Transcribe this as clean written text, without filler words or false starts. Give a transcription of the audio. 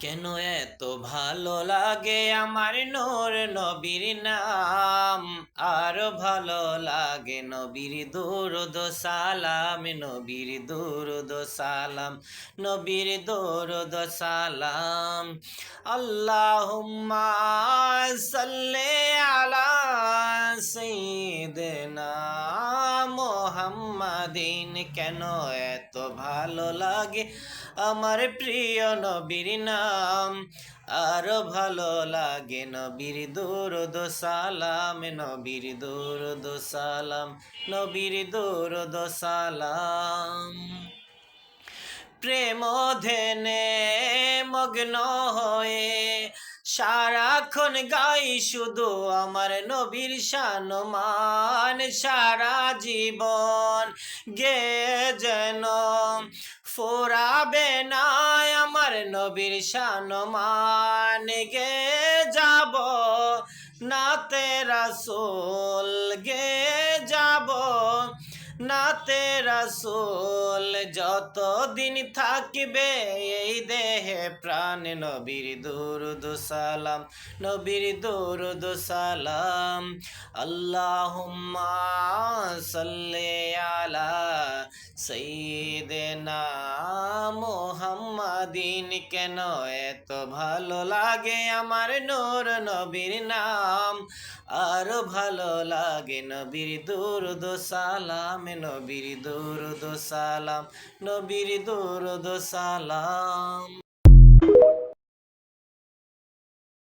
কেন এত ভালো লাগে আমার নূর নবীর নাম, আরো ভালো লাগে নবীর দুরুদ সালাম, নবীর দুরুদ সালাম, নবীর দুরুদ সালাম। আল্লাহুম্মা সাল্লি আলা সাইয়্যিদিনা মুহাম্মাদিন। কেন এত ভালো লাগে আমার প্রিয় নবীর নাম, আরো ভালো লাগে নবীর দুরুদ সালাম, নবীর দুরুদ সালাম, নবীর দুরুদ সালাম। প্রেম ধ্যানে মগ্ন হয়ে সারাক্ষণ গাই শুধু আমার নবীর শানমান, সারা জীবন গে যেন ফোরাবে না আমার নবীর শানমান। গে যাব নাতে রাসূল, গে যাব নাতে রাসূল, যতদিন থাকবে এই দেহে প্রাণ, নবীর দুরুদ সালাম, নবীর দুরুদ সালাম। আল্লাহুম্মা সাল্লি আলা সাইয়্যিদিনা মুহাম্মাদিন। কেন এত ভালো লাগে আমার নূর নবীর নাম, আরো ভালো লাগে নবীর দুরুদ সালাম, নবীর দুরুদ সালাম, নবীর দুরুদ সালাম।